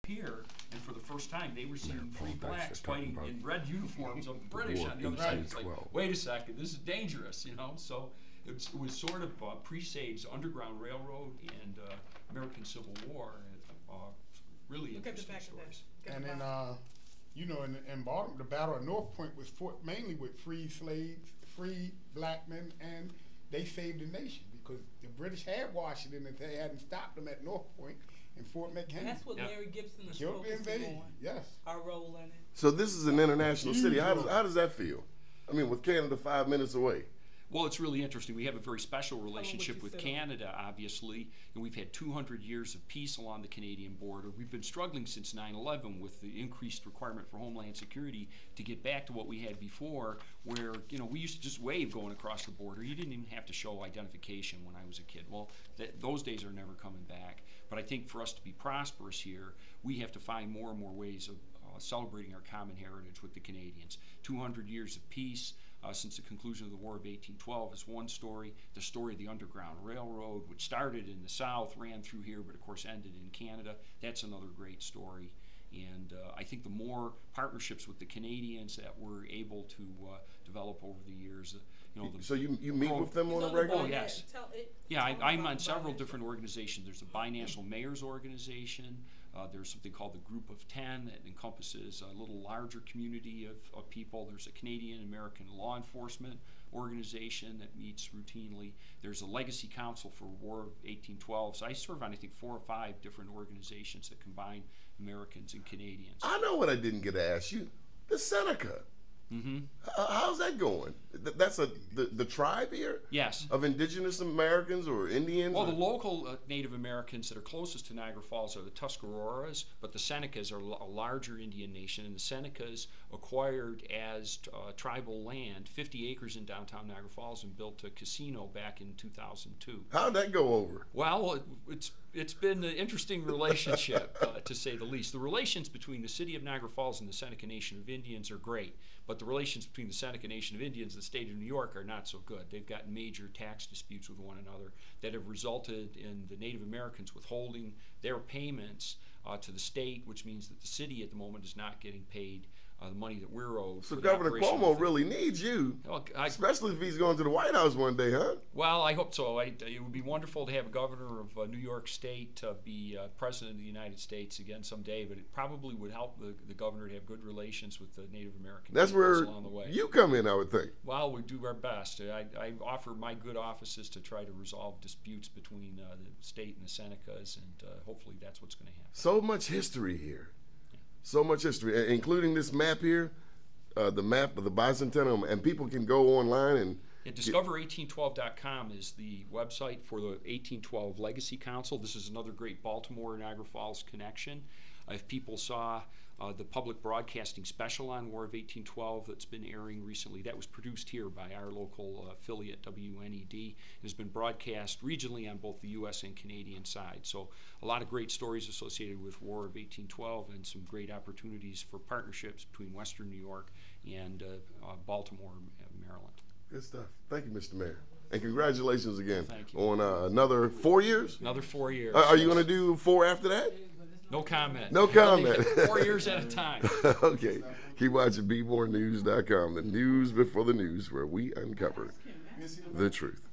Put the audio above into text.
here, and for the first time they were seeing three blacks fighting in red uniforms of the British on the other side. It's like, wait a second, this is dangerous, you know? So it was sort of presaged Underground Railroad and American Civil War. Really interesting stories. And then, you know, in Baltimore, the Battle of North Point was fought mainly with free slaves, free black men, and they saved the nation because the British had Washington if they hadn't stopped them at North Point and Fort McHenry. That's what Larry Gibson is Killed the focusing invasion. on. Yes. Our role in it. So this is an international city. How does that feel? I mean, with Canada 5 minutes away. Well, it's really interesting. We have a very special relationship with Canada, obviously, and we've had 200 years of peace along the Canadian border. We've been struggling since 9/11 with the increased requirement for Homeland Security to get back to what we had before, where, you know, we used to just wave going across the border. You didn't even have to show identification when I was a kid. Well, those days are never coming back. But I think for us to be prosperous here, we have to find more and more ways of celebrating our common heritage with the Canadians. 200 years of peace. Since the conclusion of the War of 1812 is one story. The story of the Underground Railroad, which started in the South, ran through here, but of course ended in Canada. That's another great story. And I think the more partnerships with the Canadians that we're able to develop over the years, you know. So you meet with them on a regular? Oh, yes. Yeah, I'm on several different organizations. There's a Binational Mayors Organization. There's something called the Group of 10 that encompasses a little larger community of people. There's a Canadian-American law enforcement organization that meets routinely. There's a Legacy Council for War of 1812. So I serve on, I think, 4 or 5 different organizations that combine Americans and Canadians. I know what I didn't get to ask you. The Seneca. Mm-hmm. How's that going? That's the tribe here? Yes. Of indigenous Americans or Indians? Well, the local Native Americans that are closest to Niagara Falls are the Tuscaroras, but the Senecas are a larger Indian nation, and the Senecas acquired as tribal land 50 acres in downtown Niagara Falls and built a casino back in 2002. How'd that go over? Well, it's been an interesting relationship, to say the least. The relations between the city of Niagara Falls and the Seneca Nation of Indians are great, but the relations between the Seneca Nation of Indians and the state of New York are not so good. They've got major tax disputes with one another that have resulted in the Native Americans withholding their payments to the state, which means that the city at the moment is not getting paid the money that we're owed. So Governor Cuomo really needs you, especially if he's going to the White House one day, huh? Well, I hope so. It would be wonderful to have a governor of New York State be president of the United States again someday, but it probably would help the governor to have good relations with the Native American That's where along the way. You come in, I would think. Well, we do our best. I offer my good offices to try to resolve disputes between the state and the Senecas, and hopefully that's what's going to happen. So much history here. So much history, including this map here, the map of the bicentennial, and people can go online and... Yeah, Discover1812.com is the website for the 1812 Legacy Council. This is another great Baltimore-Niagara Falls connection. If people saw the public broadcasting special on War of 1812 that's been airing recently, that was produced here by our local affiliate, WNED. It has been broadcast regionally on both the U.S. and Canadian side. So a lot of great stories associated with War of 1812 and some great opportunities for partnerships between Western New York and Baltimore, Maryland. Good stuff. Thank you, Mr. Mayor. And congratulations again. Thank you. On another 4 years? Another 4 years. Are you going to do 4 after that? No comment. No comment. 4 years at a time. Okay. Keep watching BeMoreNews.com, the news before the news, where we uncover the truth.